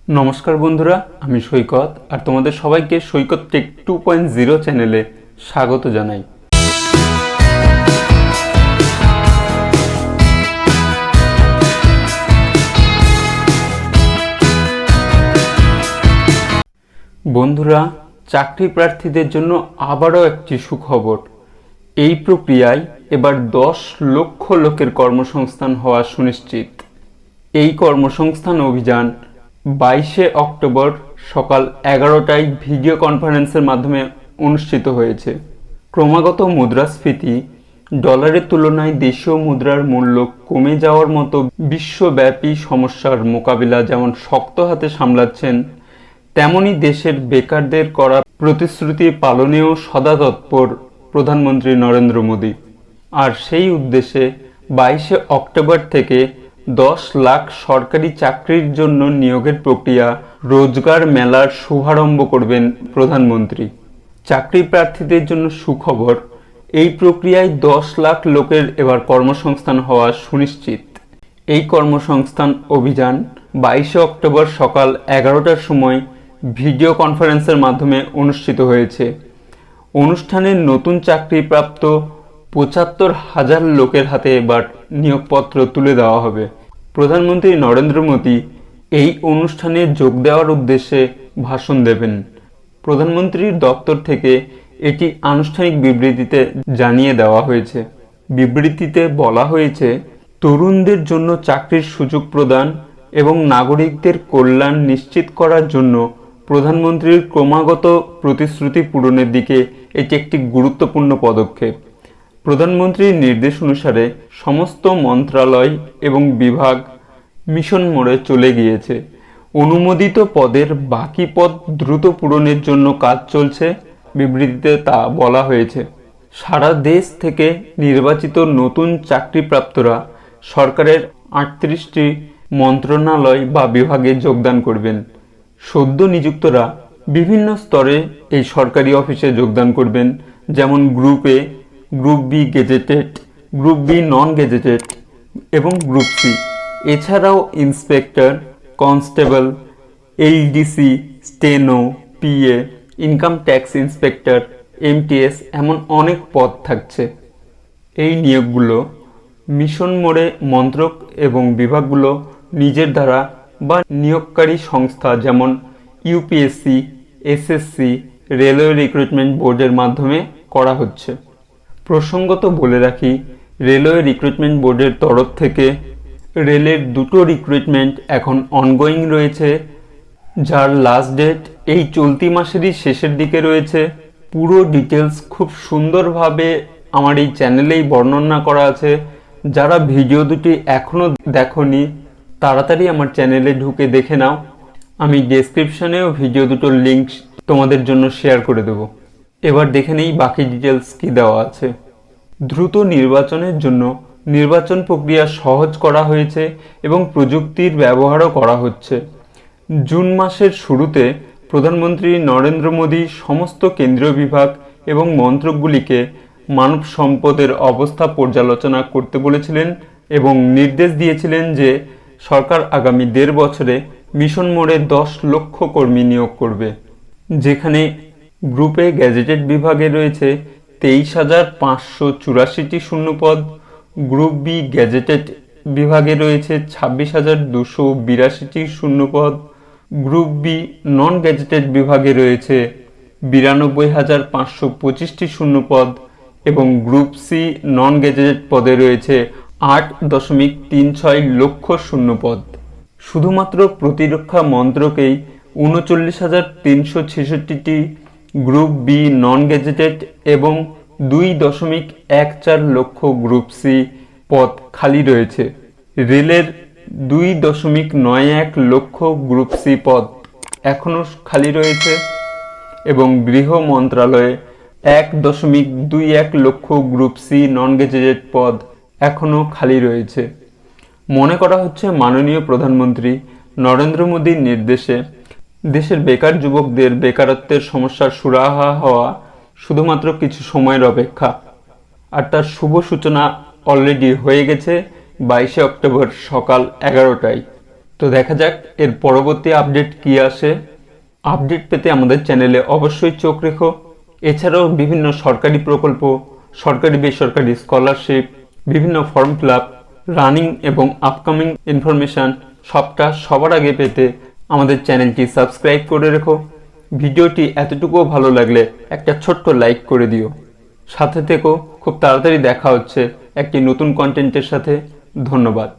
নমস্কার বন্ধুরা, আমি সৈকত আর তোমাদের সবাইকে সৈকত টেক 2.0 চ্যানেলে স্বাগত জানাই। বন্ধুরা, চাকরি প্রার্থীদের জন্য আবারও একটি সুখবর। এই প্রক্রিয়ায় এবার 10 লক্ষ লোকের কর্মসংস্থান হওয়া সুনিশ্চিত। এই কর্মসংস্থান অভিযান 22শে অক্টোবর সকাল 11টায় ভিডিও কনফারেন্সের মাধ্যমে অনুষ্ঠিত হয়েছে। ক্রমাগত মুদ্রাস্ফীতি, ডলারের তুলনায় দেশীয় মুদ্রার মূল্য কমে যাওয়ার মতো বিশ্বব্যাপী সমস্যার মোকাবিলা যেমন শক্ত হাতে সামলাচ্ছেন, তেমনি দেশের বেকারদের করা প্রতিশ্রুতি পালনেও সদা তৎপর প্রধানমন্ত্রী নরেন্দ্র মোদী। আর সেই উদ্দেশ্যে 22শে অক্টোবর থেকে 10 লাখ সরকারি চাকরির জন্য নিয়োগের প্রক্রিয়া রোজগার মেলার শুভারম্ভ করবেন প্রধানমন্ত্রী। চাকরি প্রার্থীদের জন্য সুখবর, এই প্রক্রিয়ায় 10 লাখ লোকের এবার কর্মসংস্থান হওয়া সুনিশ্চিত। এই কর্মসংস্থান অভিযান 22শে অক্টোবর সকাল 11টার সময় ভিডিও কনফারেন্সের মাধ্যমে অনুষ্ঠিত হয়েছে। অনুষ্ঠানে নতুন চাকরিপ্রাপ্ত 75,000 লোকের হাতে এবার নিয়োগপত্র তুলে দেওয়া হবে। প্রধানমন্ত্রী নরেন্দ্র মোদী এই অনুষ্ঠানে যোগ দেওয়ার উদ্দেশ্যে ভাষণ দেবেন। প্রধানমন্ত্রীর দপ্তর থেকে এটি আনুষ্ঠানিক বিবৃতিতে জানিয়ে দেওয়া হয়েছে। বিবৃতিতে বলা হয়েছে, তরুণদের জন্য চাকরির সুযোগ প্রদান এবং নাগরিকদের কল্যাণ নিশ্চিত করার জন্য প্রধানমন্ত্রীর ক্রমাগত প্রতিশ্রুতি পূরণের দিকে এটি একটি গুরুত্বপূর্ণ পদক্ষেপ। প্রধানমন্ত্রীর নির্দেশ অনুসারে সমস্ত মন্ত্রণালয় এবং বিভাগ মিশন মোডে চলে গিয়েছে। অনুমোদিত পদের বাকি পদ দ্রুত পূরণের জন্য কাজ চলছে, বিবৃতিতে তা বলা হয়েছে। সারা দেশ থেকে নির্বাচিত নতুন চাকরিপ্রাপ্তরা সরকারের 38টি মন্ত্রণালয় বা বিভাগে যোগদান করবেন। সদ্য নিযুক্তরা বিভিন্ন স্তরে এই সরকারি অফিসে যোগদান করবেন, যেমন group A, group B gazetted, group B non gazetted এবং গ্রুপ সি। এছাড়াও inspector, constable, LDC, steno, PA, income tax inspector, MTS এমন অনেক পদ থাকছে। এই নিয়োগগুলো মিশন মোডে মন্ত্রক এবং বিভাগগুলো নিজের দ্বারা বা নিয়োগকারী সংস্থা যেমন ইউপিএসসি, এসএসসি, রেলওয়ে রিক্রুটমেন্ট বোর্ডের মাধ্যমে করা হচ্ছে। প্রসঙ্গত বলে রাখি, রেলওয়ে রিক্রুটমেন্ট বোর্ডের তরফ থেকে রেলের 2টো রিক্রুটমেন্ট এখন অনগোয়িং রয়েছে, যার লাস্ট ডেট এই চলতি মাসেরই শেষের দিকে রয়েছে। পুরো ডিটেলস খুব সুন্দরভাবে আমার এই চ্যানেলেই বর্ণনা করা আছে। যারা ভিডিও দুটি এখনও দেখোনি, তাড়াতাড়ি আমার চ্যানেলে ঢুকে দেখে নাও। আমি ডেসক্রিপশনেও ভিডিও দুটোর লিঙ্ক তোমাদের জন্য শেয়ার করে দেব। এবার দেখে নেই বাকি ডিটেলস কি দেওয়া আছে। দ্রুত নির্বাচনের জন্য নির্বাচন প্রক্রিয়া সহজ করা হয়েছে এবং প্রযুক্তির ব্যবহারও করা হচ্ছে। জুন মাসের শুরুতে প্রধানমন্ত্রী নরেন্দ্র মোদী সমস্ত কেন্দ্রীয় বিভাগ এবং মন্ত্রকগুলিকে মানব সম্পদের অবস্থা পর্যালোচনা করতে বলেছিলেন এবং নির্দেশ দিয়েছিলেন যে সরকার আগামী 1.5 বছরে মিশন মোডে 10 লক্ষ কর্মী নিয়োগ করবে, যেখানে গ্রুপে গ্যাজেটেড বিভাগে রয়েছে 23,584টি শূন্যপদ, গ্রুপ বি গ্যাজেটেড বিভাগে রয়েছে 26,282টি শূন্যপদ, গ্রুপ বি নন গ্যাজেটেড বিভাগে রয়েছে 92,525টি শূন্যপদ এবং গ্রুপ সি নন গ্যাজেটেড পদে রয়েছে 8.36 লক্ষ শূন্যপদ। শুধুমাত্র প্রতিরক্ষা মন্ত্রকেই 39,366টি গ্রুপ বি নন গ্যাজেটেড এবং 2.14 লক্ষ গ্রুপ সি পদ খালি রয়েছে। রেলের 2.91 লক্ষ গ্রুপ সি পদ এখনও খালি রয়েছে এবং গৃহ মন্ত্রণালয়ে 1.21 লক্ষ গ্রুপ সি নন গ্যাজেটেড পদ এখনও খালি রয়েছে। মনে করা হচ্ছে মাননীয় প্রধানমন্ত্রী নরেন্দ্র মোদীর নির্দেশে দেশের বেকার যুবকদের বেকারত্বের সমস্যার সুরাহা হওয়া শুধুমাত্র কিছু সময়ের অপেক্ষা, আর তার শুভ সূচনা অলরেডি হয়ে গেছে 22শে অক্টোবর সকাল 11টায়। তো দেখা যাক এর পরবর্তী আপডেট কি আসে। আপডেট পেতে আমাদের চ্যানেলে অবশ্যই চোখ রেখো। এছাড়াও বিভিন্ন সরকারি প্রকল্প, সরকারি বেসরকারি স্কলারশিপ, বিভিন্ন ফর্ম ফিল আপ, রানিং এবং আপকামিং ইনফরমেশান সবটা সবার আগে পেতে আমাদের চ্যানেলটি সাবস্ক্রাইব করে রেখো। ভিডিওটি এতটুকুও ভালো লাগলে একটা ছোট্ট লাইক করে দিও। সাথে থেকো, খুব তাড়াতাড়ি দেখা হচ্ছে একটি নতুন কন্টেন্টের সাথে। ধন্যবাদ।